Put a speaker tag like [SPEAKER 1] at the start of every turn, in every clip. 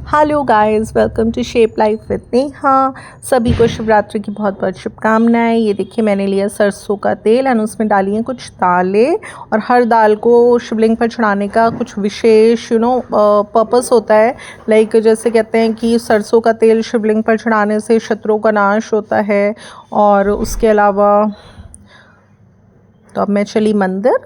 [SPEAKER 1] Hello guys, welcome to shape life with Neha. सभी को शिवरात्रि की बहुत बहुत शुभकामनाएं। ये देखिए, मैंने लिया सरसों का तेल एंड उसमें डाली हैं कुछ दालें। और हर दाल को शिवलिंग पर चढ़ाने का कुछ विशेष पर्पस होता है। लाइक जैसे कहते हैं कि सरसों का तेल शिवलिंग पर चढ़ाने से शत्रुओं का नाश होता है। और उसके अलावा तो अब मैं चली मंदिर।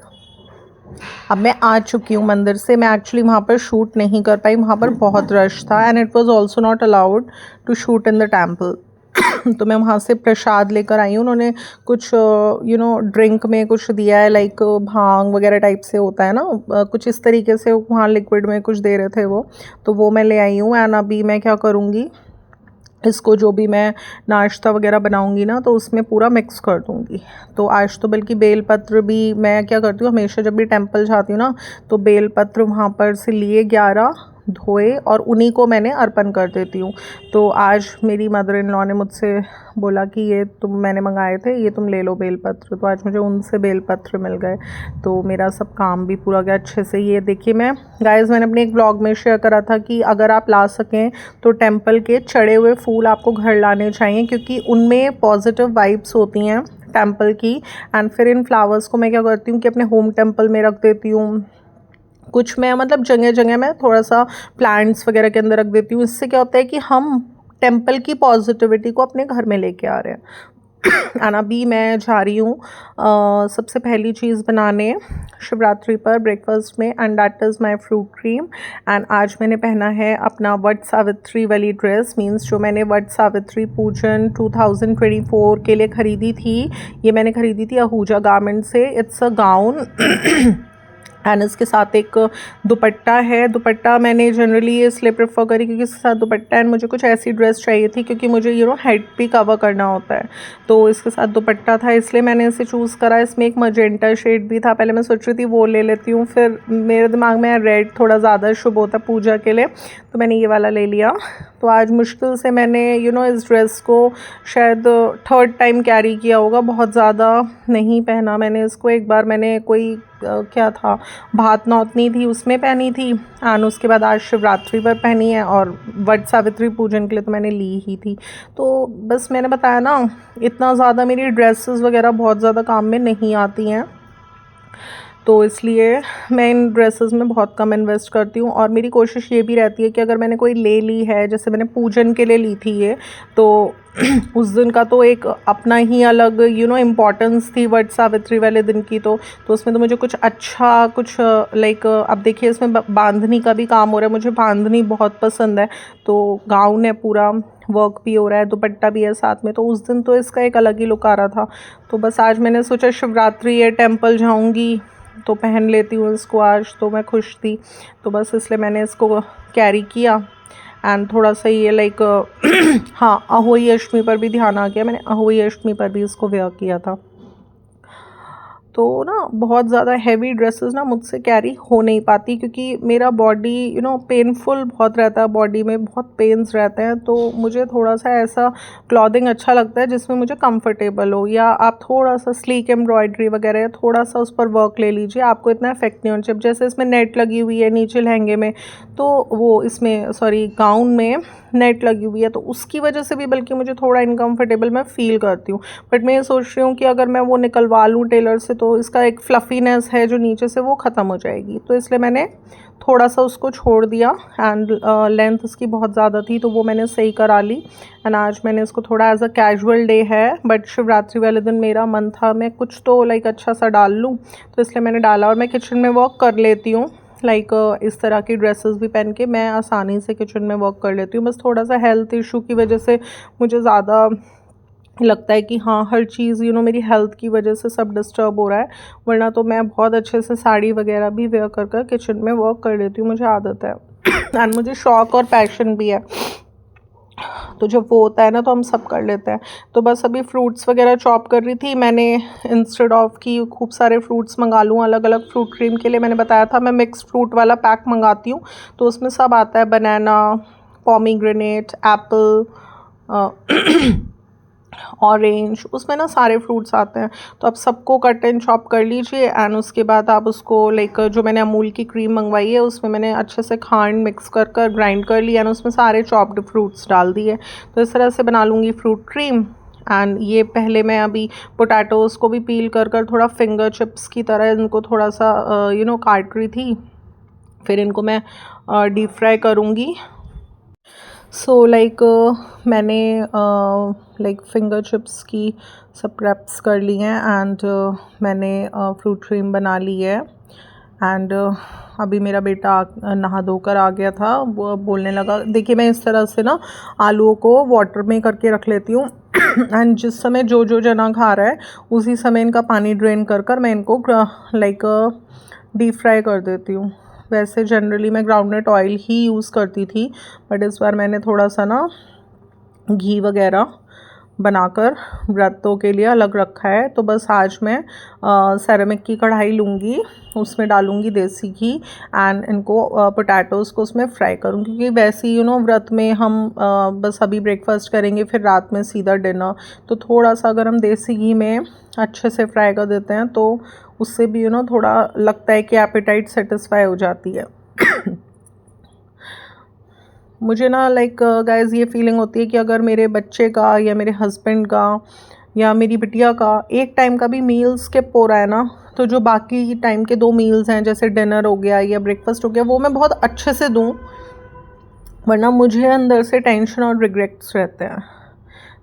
[SPEAKER 1] अब मैं आ चुकी हूँ मंदिर से। मैं एक्चुअली वहाँ पर शूट नहीं कर पाई, वहाँ पर बहुत रश था and it was also not allowed to shoot in the temple. तो मैं वहाँ से प्रसाद लेकर आई हूँ। उन्होंने कुछ ड्रिंक में कुछ दिया है, लाइक भांग वगैरह टाइप से होता है ना, कुछ इस तरीके से वहाँ लिक्विड में कुछ दे रहे थे वो। तो वो मैं ले आई हूँ एंड अभी मैं क्या करूँगी, इसको जो भी मैं नाश्ता वगैरह बनाऊंगी ना तो उसमें पूरा मिक्स कर दूंगी। तो आज तो बल्कि बेलपत्र भी मैं क्या करती हूँ, हमेशा जब भी टेंपल जाती हूँ ना तो बेलपत्र वहाँ पर से लिए 11 धोए और उन्हीं को मैंने अर्पण कर देती हूँ। तो आज मेरी मदर इन लॉ ने मुझसे बोला कि ये मैंने मंगाए थे, ये तुम ले लो बेलपत्र। तो आज मुझे उनसे बेलपत्र मिल गए, तो मेरा सब काम भी पूरा गया अच्छे से। ये देखिए, मैंने अपने एक ब्लॉग में शेयर करा था कि अगर आप ला सकें तो टेंपल के चढ़े हुए फूल आपको घर लाने चाहिए, क्योंकि उनमें पॉजिटिव वाइब्स होती हैं टेंपल की। एंड फिर इन फ्लावर्स को मैं क्या करती हूँ कि अपने होम टेंपल में रख देती हूँ। कुछ मैं मतलब जगह जगह मैं थोड़ा सा प्लांट्स वगैरह के अंदर रख देती हूँ। इससे क्या होता है कि हम टेंपल की पॉजिटिविटी को अपने घर में लेके आ रहे हैं। और अभी मैं जा रही हूँ सबसे पहली चीज़ बनाने शिवरात्रि पर ब्रेकफास्ट में, and that is my fruit cream. And आज मैंने पहना है अपना वट सावित्री वाली ड्रेस, मींस जो मैंने वट सावित्री पूजन 2024 के लिए ख़रीदी थी। ये मैंने ख़रीदी थी आहूजा गारमेंट से। इट्स अ गाउन एंड इसके साथ एक दुपट्टा है। दुपट्टा मैंने जनरली ये इसलिए प्रेफर करी क्योंकि इसके साथ दुपट्टा एंड मुझे कुछ ऐसी ड्रेस चाहिए थी क्योंकि मुझे हेड भी कवर करना होता है। तो इसके साथ दुपट्टा था, इसलिए मैंने इसे चूज़ करा। इसमें एक मजेंटा शेड भी था, पहले मैं सोच रही थी वो ले लेती हूँ, फिर मेरे दिमाग में रेड थोड़ा ज़्यादा शुभ होता है पूजा के लिए, तो मैंने ये वाला ले लिया। तो आज मुश्किल से मैंने इस ड्रेस को शायद थर्ड टाइम कैरी किया होगा, बहुत ज़्यादा नहीं पहना मैंने इसको। एक बार मैंने कोई क्या था, भात नौतनी थी, उसमें पहनी थी एंड उसके बाद आज शिवरात्रि पर पहनी है, और वट सावित्री पूजन के लिए तो मैंने ली ही थी। तो बस मैंने बताया ना, इतना ज़्यादा मेरी ड्रेसेस वगैरह बहुत ज़्यादा काम में नहीं आती हैं, तो इसलिए मैं इन ड्रेसेस में बहुत कम इन्वेस्ट करती हूँ। और मेरी कोशिश ये भी रहती है कि अगर मैंने कोई ले ली है, जैसे मैंने पूजन के लिए ली थी ये, तो उस दिन का तो एक अपना ही अलग इम्पोर्टेंस थी वट सावित्री वाले दिन की। तो उसमें तो मुझे कुछ अच्छा कुछ लाइक अब देखिए इसमें बांधनी का भी काम हो रहा है, मुझे बांधनी बहुत पसंद है। तो गाउन है, पूरा वर्क भी हो रहा है, दुपट्टा भी है साथ में, तो उस दिन तो इसका एक अलग ही लुक आ रहा था। तो बस आज मैंने सोचा शिवरात्रि है, टेंपल जाऊंगी तो पहन लेती हूँ इसको आज, तो मैं खुश थी, तो बस इसलिए मैंने इसको कैरी किया। एंड थोड़ा सा ये लाइक हाँ, अहोई अष्टमी पर भी ध्यान आ गया, मैंने अहोई अष्टमी पर भी इसको वेयर किया था। तो ना बहुत ज़्यादा हैवी ड्रेसेस ना मुझसे कैरी हो नहीं पाती, क्योंकि मेरा बॉडी पेनफुल बहुत रहता है, बॉडी में बहुत पेन्स रहते हैं। तो मुझे थोड़ा सा ऐसा क्लॉथिंग अच्छा लगता है जिसमें मुझे कंफर्टेबल हो, या आप थोड़ा सा स्लीक एम्ब्रॉयडरी वगैरह या थोड़ा सा उस पर वर्क ले लीजिए, आपको इतना इफेक्ट नहीं होना चाहिए। जैसे इसमें नेट लगी हुई है नीचे लहंगे में, तो वो इसमें सॉरी गाउन में नेट लगी हुई है, तो उसकी वजह से भी बल्कि मुझे थोड़ा इनकम्फर्टेबल मैं फ़ील करती हूँ। बट मैं ये सोच रही हूँ कि अगर मैं वो निकलवा लूँ टेलर से तो इसका एक फ्लफ़ीनेस है जो नीचे से वो ख़त्म हो जाएगी, तो इसलिए मैंने थोड़ा सा उसको छोड़ दिया। एंड लेंथ उसकी बहुत ज़्यादा थी तो वो मैंने सही करा ली। एंड आज मैंने इसको थोड़ा एज अ कैजुअल डे है, बट शिवरात्रि वाले दिन मेरा मन था मैं कुछ तो लाइक अच्छा सा डाल लूँ, तो इसलिए मैंने डाला। और मैं किचन में वर्क कर लेती हूँ, लाइक इस तरह की ड्रेसेस भी पहन के मैं आसानी से किचन में वर्क कर लेती हूँ। बस थोड़ा सा हेल्थ इशू की वजह से मुझे ज़्यादा लगता है कि हाँ, हर चीज़ मेरी हेल्थ की वजह से सब डिस्टर्ब हो रहा है, वरना तो मैं बहुत अच्छे से साड़ी वगैरह भी वेयर कर कर किचन में वर्क कर लेती हूँ, मुझे आदत है। एंड मुझे शौक़ और पैशन भी है, तो जब वो होता है ना तो हम सब कर लेते हैं। तो बस अभी फ्रूट्स वगैरह चॉप कर रही थी मैंने, इंस्टेड ऑफ कि खूब सारे फ्रूट्स मंगा लूँ अलग अलग। फ्रूट क्रीम के लिए मैंने बताया था मैं मिक्स फ्रूट वाला पैक मंगाती हूँ, तो उसमें सब आता है, बनाना, पोमीग्रेनेट, एप्पल, ऑरेंज, उसमें ना सारे फ्रूट्स आते हैं। तो आप सबको कट एंड चॉप कर लीजिए एंड उसके बाद आप उसको लाइक जो मैंने अमूल की क्रीम मंगवाई है उसमें मैंने अच्छे से खांड मिक्स कर कर ग्राइंड कर लिया एंड उसमें सारे चॉप्ड फ्रूट्स डाल दिए। तो इस तरह से बना लूँगी फ्रूट क्रीम। एंड ये पहले मैं अभी पोटैटोज़ को भी पील कर कर थोड़ा फिंगर चिप्स की तरह इनको थोड़ा सा काट रही थी। फिर इनको मैं डीप फ्राई करूँगी। सो लाइक मैंने लाइक फिंगर चिप्स की सब प्रेप्स कर ली हैं एंड मैंने फ्रूट क्रीम बना ली है। एंड अभी मेरा बेटा नहा धोकर आ गया था, वो बोलने लगा। देखिए मैं इस तरह से ना आलूओं को वाटर में करके रख लेती हूँ एंड जिस समय जो जो जना खा रहा है उसी समय इनका पानी ड्रेन कर कर मैं इनको लाइक डीप फ्राई कर देती हूँ। वैसे जनरली मैं ग्राउंडनट ऑयल ही यूज़ करती थी, बट इस बार मैंने थोड़ा सा ना घी वगैरह बनाकर व्रतों के लिए अलग रखा है। तो बस आज मैं सेरेमिक की कढ़ाई लूँगी, उसमें डालूँगी देसी घी एंड इनको पोटैटोज़ को उसमें फ्राई करूँगी। क्योंकि वैसे ही व्रत में हम बस अभी ब्रेकफास्ट करेंगे फिर रात में सीधा डिनर। तो थोड़ा सा अगर हम देसी घी में अच्छे से फ्राई कर देते हैं तो उससे भी थोड़ा लगता है कि एपेटाइट सेटिस्फाई हो जाती है। मुझे ना लाइक गाइस ये फीलिंग होती है कि अगर मेरे बच्चे का या मेरे हस्बैंड का या मेरी बिटिया का एक टाइम का भी मील स्किप हो रहा है ना, तो जो बाकी टाइम के 2 मील्स हैं जैसे डिनर हो गया या ब्रेकफास्ट हो गया वो मैं बहुत अच्छे से दूँ, वरना मुझे अंदर से टेंशन और रिग्रेट्स रहते हैं।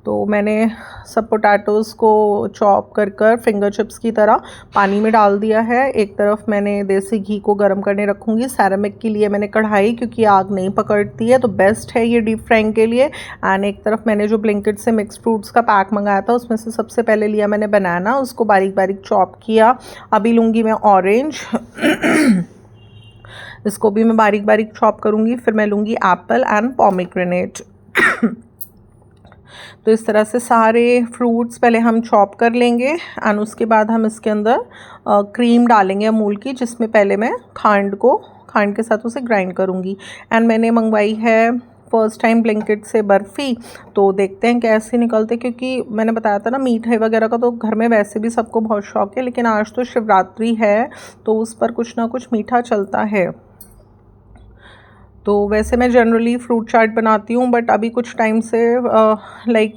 [SPEAKER 1] तो मैंने सब पोटैटोज़ को चॉप कर कर फिंगर चिप्स की तरह पानी में डाल दिया है। एक तरफ मैंने देसी घी को गर्म करने रखूँगी। सेरेमिक के लिए मैंने कढ़ाई, क्योंकि आग नहीं पकड़ती है तो बेस्ट है ये डीप फ्राइंग के लिए। एंड एक तरफ मैंने जो ब्लिंकिट से मिक्स फ्रूट्स का पैक मंगाया था उसमें से सबसे पहले लिया मैंने बनाना, उसको बारीक बारीक चॉप किया। अभी लूँगी मैं ऑरेंज इसको भी मैं बारीक बारीक चॉप करूँगी। फिर मैं लूँगी एप्पल एंड पोमेग्रेनेट। तो इस तरह से सारे फ्रूट्स पहले हम चॉप कर लेंगे एंड उसके बाद हम इसके अंदर क्रीम डालेंगे अमूल की, जिसमें पहले मैं खांड के साथ उसे ग्राइंड करूँगी। एंड मैंने मंगवाई है फर्स्ट टाइम ब्लिंकिट से बर्फ़ी, तो देखते हैं कैसे निकलते। क्योंकि मैंने बताया था ना मीठे वगैरह का तो घर में वैसे भी सबको बहुत शौक है, लेकिन आज तो शिवरात्रि है तो उस पर कुछ ना कुछ मीठा चलता है। तो वैसे मैं जनरली फ्रूट चाट बनाती हूँ, बट अभी कुछ टाइम से लाइक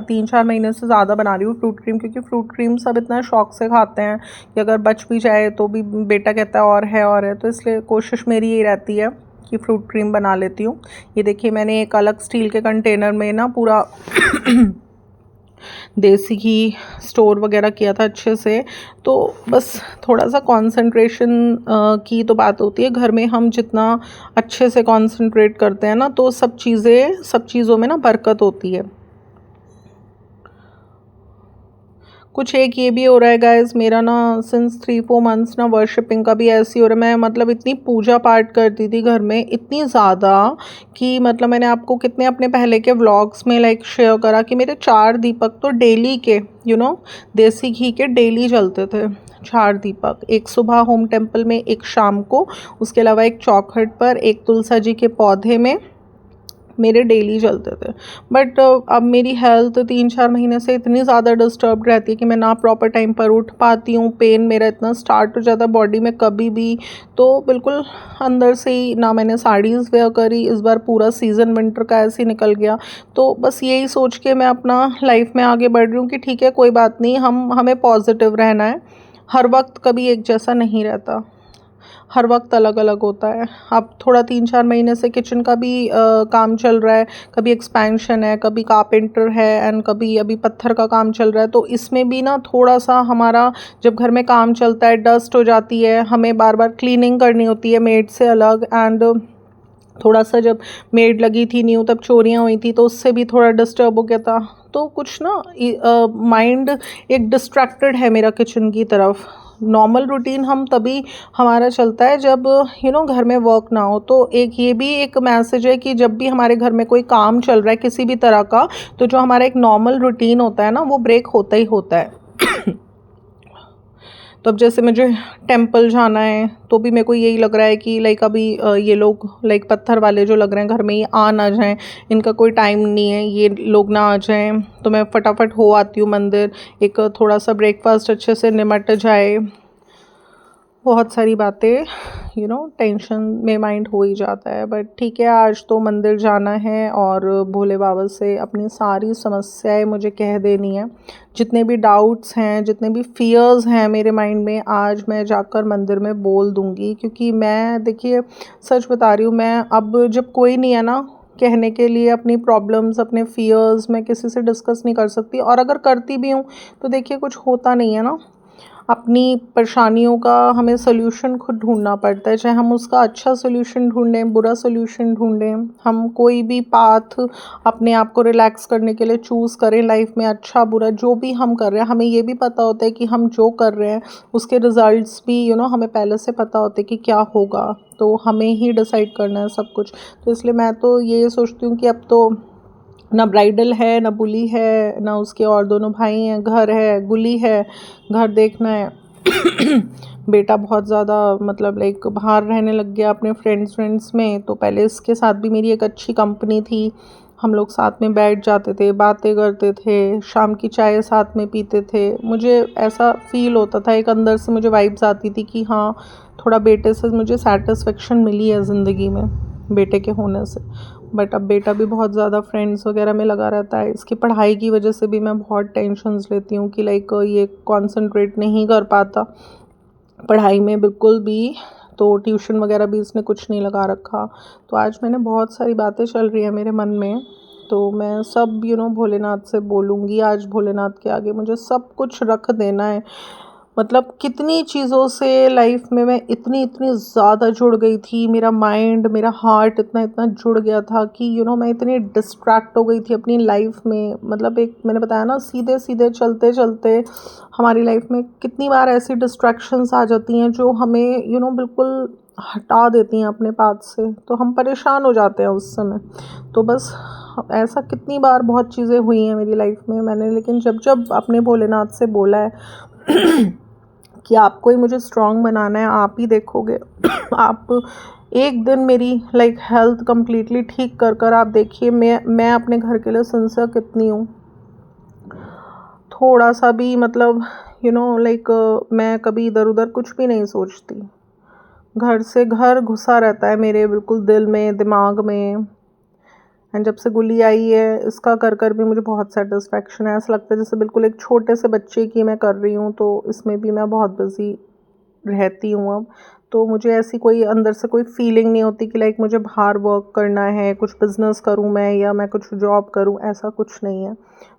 [SPEAKER 1] 3-4 महीने से ज़्यादा बना रही हूँ फ्रूट क्रीम। क्योंकि फ्रूट क्रीम सब इतना शौक से खाते हैं कि अगर बच भी जाए तो भी बेटा कहता है और है, तो इसलिए कोशिश मेरी यही रहती है कि फ्रूट क्रीम बना लेती हूँ। ये देखिए मैंने एक अलग स्टील के कंटेनर में ना पूरा देसी घी स्टोर वगैरह किया था अच्छे से। तो बस थोड़ा सा कंसंट्रेशन की तो बात होती है। घर में हम जितना अच्छे से कंसंट्रेट करते हैं ना तो सब चीज़ों में ना बरकत होती है। कुछ एक ये भी हो रहा है गाइस, मेरा ना सिंस 3-4 मंथ्स ना वर्शिपिंग का भी ऐसे ही हो रहा है। मैं मतलब इतनी पूजा पाठ करती थी घर में, इतनी ज़्यादा कि मतलब मैंने आपको कितने अपने पहले के व्लॉग्स में लाइक शेयर करा कि मेरे 4 दीपक तो डेली के देसी घी के डेली जलते थे। 4 दीपक, एक सुबह होम टेम्पल में, एक शाम को, उसके अलावा एक चौखट पर, एक तुलसा जी के पौधे में, मेरे डेली चलते थे। बट अब मेरी हेल्थ 3-4 महीने से इतनी ज़्यादा डिस्टर्ब रहती है कि मैं ना प्रॉपर टाइम पर उठ पाती हूँ। पेन मेरा इतना स्टार्ट हो जाता है बॉडी में कभी भी, तो बिल्कुल अंदर से ही ना मैंने साड़ीज़ वेयर करी। इस बार पूरा सीज़न विंटर का ऐसे ही निकल गया। तो बस यही सोच के मैं अपना लाइफ में आगे बढ़ रही हूँ कि ठीक है कोई बात नहीं, हमें पॉजिटिव रहना है। हर वक्त कभी एक जैसा नहीं रहता, हर वक्त अलग अलग होता है। अब थोड़ा 3-4 महीने से किचन का भी काम चल रहा है, कभी एक्सपेंशन है, कभी कारपेंटर है एंड कभी अभी पत्थर का काम चल रहा है। तो इसमें भी ना थोड़ा सा हमारा जब घर में काम चलता है डस्ट हो जाती है, हमें बार बार क्लीनिंग करनी होती है मेड से अलग। एंड थोड़ा सा जब मेड लगी थी न्यू तब चोरियाँ हुई थी तो उससे भी थोड़ा डिस्टर्ब हो गया था। तो कुछ ना माइंड एक डिस्ट्रैक्टेड है मेरा किचन की तरफ। नॉर्मल रूटीन हम तभी हमारा चलता है जब घर में वर्क ना हो। तो एक ये भी एक मैसेज है कि जब भी हमारे घर में कोई काम चल रहा है किसी भी तरह का, तो जो हमारा एक नॉर्मल रूटीन होता है ना वो ब्रेक होता ही होता है। तो अब जैसे मुझे टेंपल जाना है तो भी मेरे को यही लग रहा है कि लाइक अभी ये लोग लाइक पत्थर वाले जो लग रहे हैं घर में, ये आ ना जाएं, इनका कोई टाइम नहीं है, ये लोग ना आ जाएं, तो मैं फटाफट हो आती हूँ मंदिर, एक थोड़ा सा ब्रेकफास्ट अच्छे से निमट जाए। बहुत सारी बातें टेंशन में माइंड हो ही जाता है, बट ठीक है, आज तो मंदिर जाना है और भोले बाबा से अपनी सारी समस्याएं मुझे कह देनी है। जितने भी डाउट्स हैं, जितने भी फियर्स हैं मेरे माइंड में, आज मैं जाकर मंदिर में बोल दूंगी। क्योंकि मैं, देखिए सच बता रही हूँ, मैं अब जब कोई नहीं है ना कहने के लिए अपनी प्रॉब्लम्स, अपने फियर्स, मैं किसी से डिस्कस नहीं कर सकती, और अगर करती भी हूँ तो देखिए कुछ होता नहीं है ना। अपनी परेशानियों का हमें सॉल्यूशन खुद ढूंढना पड़ता है, चाहे हम उसका अच्छा सॉल्यूशन ढूंढें, बुरा सॉल्यूशन ढूंढें, हम कोई भी पाथ अपने आप को रिलैक्स करने के लिए चूज़ करें लाइफ में, अच्छा बुरा जो भी हम कर रहे हैं, हमें ये भी पता होता है कि हम जो कर रहे हैं उसके रिजल्ट्स भी हमें पहले से पता होते हैं कि क्या होगा, तो हमें ही डिसाइड करना है सब कुछ। तो इसलिए मैं तो ये सोचती हूँ कि अब तो ना ब्राइडल है, ना बुली है, ना उसके और दोनों भाई हैं, घर है, गुली है, घर देखना है। बेटा बहुत ज़्यादा मतलब लाइक बाहर रहने लग गया अपने फ्रेंड्स में, तो पहले इसके साथ भी मेरी एक अच्छी कंपनी थी, हम लोग साथ में बैठ जाते थे, बातें करते थे, शाम की चाय साथ में पीते थे। मुझे ऐसा फील होता था, एक अंदर से मुझे वाइब्स आती थी कि हाँ, थोड़ा बेटे से मुझे सेटिस्फेक्शन मिली है ज़िंदगी में, बेटे के होने से। बट अब बेटा भी बहुत ज़्यादा फ्रेंड्स वगैरह में लगा रहता है, इसकी पढ़ाई की वजह से भी मैं बहुत टेंशन्स लेती हूँ कि लाइक ये कंसंट्रेट नहीं कर पाता पढ़ाई में बिल्कुल भी, तो ट्यूशन वगैरह भी इसने कुछ नहीं लगा रखा। तो आज मैंने बहुत सारी बातें चल रही है मेरे मन में, तो मैं सब भोलेनाथ से बोलूँगी आज। भोलेनाथ के आगे मुझे सब कुछ रख देना है। मतलब कितनी चीज़ों से लाइफ में मैं इतनी इतनी ज़्यादा जुड़ गई थी, मेरा माइंड, मेरा हार्ट इतना इतना जुड़ गया था कि मैं इतनी डिस्ट्रैक्ट हो गई थी अपनी लाइफ में। मतलब एक मैंने बताया ना, सीधे सीधे चलते चलते हमारी लाइफ में कितनी बार ऐसी डिस्ट्रैक्शंस आ जाती हैं जो हमें बिल्कुल हटा देती हैं अपने पाथ से, तो हम परेशान हो जाते हैं उस समय। तो बस ऐसा कितनी बार बहुत चीज़ें हुई हैं मेरी लाइफ में मैंने, लेकिन जब जब अपने भोलेनाथ से बोला है कि आपको ही मुझे स्ट्रॉन्ग बनाना है, आप ही देखोगे। आप एक दिन मेरी लाइक हेल्थ कम्प्लीटली ठीक कर कर आप देखिए, मैं अपने घर के लिए सिंसियर कितनी हूँ। थोड़ा सा भी मतलब लाइक मैं कभी इधर उधर कुछ भी नहीं सोचती, घर से घर घुसा रहता है मेरे बिल्कुल दिल में, दिमाग में। एंड जब से गुली आई है, इसका कर कर भी मुझे बहुत सेटिस्फेक्शन है। ऐसा लगता है जैसे बिल्कुल एक छोटे से बच्चे की मैं कर रही हूँ, तो इसमें भी मैं बहुत बिजी रहती हूँ अब। तो मुझे ऐसी कोई अंदर से कोई फीलिंग नहीं होती कि लाइक मुझे बाहर वर्क करना है, कुछ बिजनेस करूँ मैं, या मैं कुछ जॉब करूँ, ऐसा कुछ नहीं है।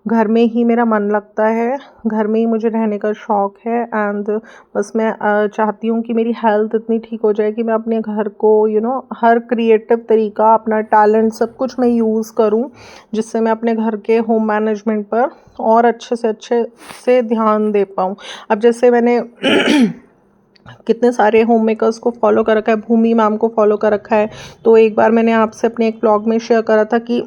[SPEAKER 1] घर में ही मेरा मन लगता है, घर में ही मुझे रहने का शौक़ है। एंड बस मैं चाहती हूँ कि मेरी हेल्थ इतनी ठीक हो जाए कि मैं अपने घर को हर क्रिएटिव तरीका, अपना टैलेंट, सब कुछ मैं यूज़ करूँ, जिससे मैं अपने घर के होम मैनेजमेंट पर और अच्छे से ध्यान दे पाऊँ। अब जैसे मैंने कितने सारे होम मेकर्स को फॉलो कर रखा है, भूमि मैम को फॉलो कर रखा है। तो एक बार मैंने आपसे अपने एक ब्लॉग में शेयर करा था कि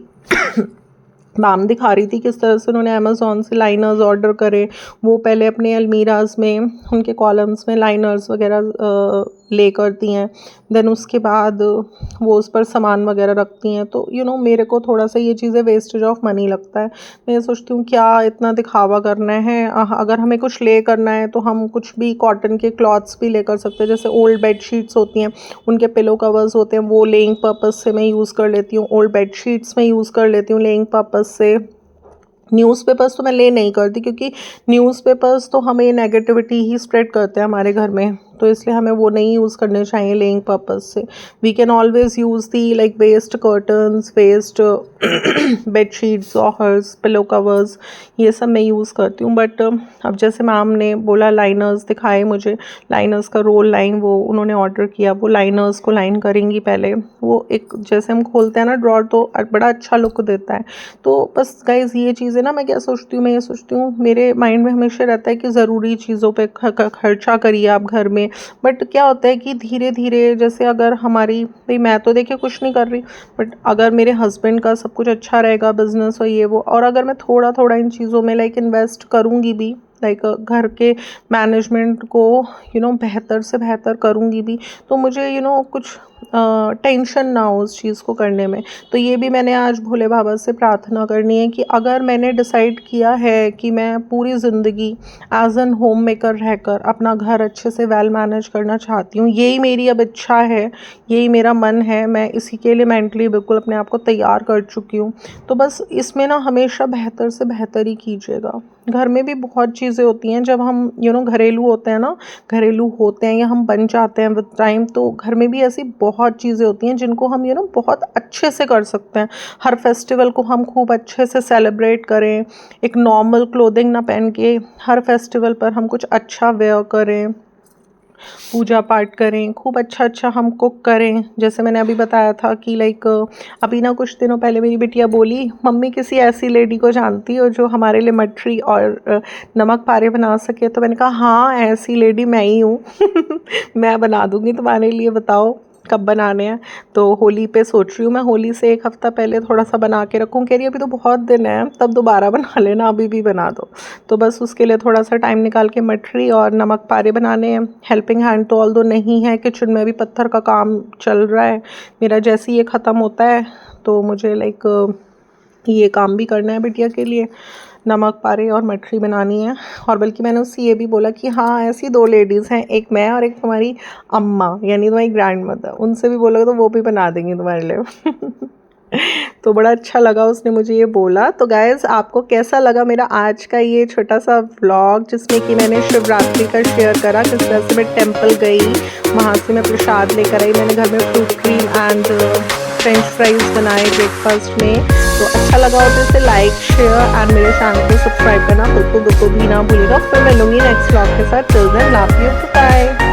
[SPEAKER 1] मैम दिखा रही थी किस तरह से उन्होंने अमेज़ॉन से लाइनर्स ऑर्डर करे। वो पहले अपने अलमीराज में, उनके कॉलम्स में लाइनर्स वगैरह ले करती हैं, देन उसके बाद वो उस पर सामान वगैरह रखती हैं। तो मेरे को थोड़ा सा ये चीज़ें वेस्टेज ऑफ मनी लगता है। मैं ये सोचती हूँ क्या इतना दिखावा करना है, अगर हमें कुछ ले करना है तो हम कुछ भी कॉटन के क्लॉथ्स भी ले कर सकते हैं। जैसे ओल्ड बेड शीट्स होती हैं, उनके पिलो कवर्स होते हैं, वो लेइंग पर्पज़ से मैं यूज़ कर लेती हूँ। ओल्ड बेड शीट्स में यूज़ कर लेती हूँ लेइंग पर्पज़ से। न्यूज़पेपर्स तो मैं ले नहीं करती, क्योंकि न्यूज़पेपर्स तो हमें नेगेटिविटी ही स्प्रेड करते हैं हमारे घर में, तो इसलिए हमें वो नहीं यूज़ करने चाहिए लेइंग पर्पज़ से। We can always use the like waste curtains, waste bedsheets, others, pillow covers, ये सब मैं यूज़ करती हूँ। बट अब जैसे मैम ने बोला, लाइनर्स दिखाए मुझे, लाइनर्स का रोल लाइन वो उन्होंने ऑर्डर किया, वो लाइनर्स को लाइन करेंगी पहले। वो एक जैसे हम खोलते हैं ना ड्रॉर, तो बड़ा अच्छा लुक देता है। तो बस गाइज़ ये चीज़ें ना, मैं क्या सोचती हूँ, मैं ये सोचती हूँ, मेरे माइंड में हमेशा रहता है कि ज़रूरी चीज़ों पे खर्चा करिए आप घर में। बट क्या होता है कि धीरे धीरे, जैसे अगर हमारी, भाई मैं तो देखिए कुछ नहीं कर रही, बट अगर मेरे हस्बैंड का सब कुछ अच्छा रहेगा, बिजनेस और ये वो, और अगर मैं थोड़ा थोड़ा इन चीज़ों में लाइक इन्वेस्ट करूँगी भी, लाइक घर के मैनेजमेंट को बेहतर से बेहतर करूँगी भी, तो मुझे कुछ टेंशन ना हो उस चीज़ को करने में। तो ये भी मैंने आज भोले बाबा से प्रार्थना करनी है कि अगर मैंने डिसाइड किया है कि मैं पूरी ज़िंदगी एज एन होम मेकर रहकर अपना घर अच्छे से वेल मैनेज करना चाहती हूँ, यही मेरी अब इच्छा है, यही मेरा मन है, मैं इसी के लिए मेंटली बिल्कुल अपने आप को तैयार कर चुकी हूँ। तो बस इसमें ना हमेशा बेहतर से बेहतर ही कीजिएगा। घर में भी बहुत चीज़ें होती हैं जब हम घरेलू होते हैं ना, घरेलू होते हैं या हम बन जाते हैं विद टाइम, तो घर में भी ऐसी बहुत चीज़ें होती हैं जिनको हम बहुत अच्छे से कर सकते हैं। हर फेस्टिवल को हम खूब अच्छे से सेलिब्रेट करें, एक नॉर्मल क्लोथिंग ना पहन के हर फेस्टिवल पर हम कुछ अच्छा वेयर करें, पूजा पाठ करें, खूब अच्छा अच्छा हम कुक करें। जैसे मैंने अभी बताया था कि लाइक अभी ना कुछ दिनों पहले मेरी बिटिया बोली, मम्मी किसी ऐसी लेडी को जानती हो जो हमारे लिए मठरी और नमक पारे बना सके। तो मैंने कहा हाँ, ऐसी लेडी मैं ही हूँ मैं बना दूँगी तुम्हारे लिए, बताओ कब बनाने हैं। तो होली पे सोच रही हूँ मैं, होली से एक हफ़्ता पहले थोड़ा सा बना के रखूँ। कह रही अभी तो बहुत दिन है, तब दोबारा बना लेना, अभी भी बना दो। तो बस उसके लिए थोड़ा सा टाइम निकाल के मठरी और नमक पारे बनाने हैं। हेल्पिंग हैंड तो ऑल दो नहीं है, किचन में भी पत्थर का काम चल रहा है मेरा। जैसे ही ये ख़त्म होता है तो मुझे लाइक ये काम भी करना है बिटिया के लिए, नमक पारे और मठरी बनानी है। और बल्कि मैंने उससे ये भी बोला कि हाँ, ऐसी 2 लेडीज़ हैं, एक मैं और एक तुम्हारी अम्मा यानी तुम्हारी ग्रैंड मदर, उनसे भी बोलोगे तो वो भी बना देंगी तुम्हारे लिए तो बड़ा अच्छा लगा उसने मुझे ये बोला। तो गाइज़, आपको कैसा लगा मेरा आज का ये छोटा सा व्लॉग, जिसमें कि मैंने शिवरात्रि का शेयर करा, किस तरह से मैं टेम्पल गई, वहाँ से मैं प्रसाद लेकर आई, मैंने घर में fruit cream and French fries बनाए ब्रेकफास्ट में। तो अच्छा लगा हो तो इसे लाइक, शेयर एंड मेरे चैनल को सब्सक्राइब करना बिल्कुल भी ना भूलिएगा। फिर मिलूंगी नेक्स्ट व्लॉग के साथ। Till then love you, bye.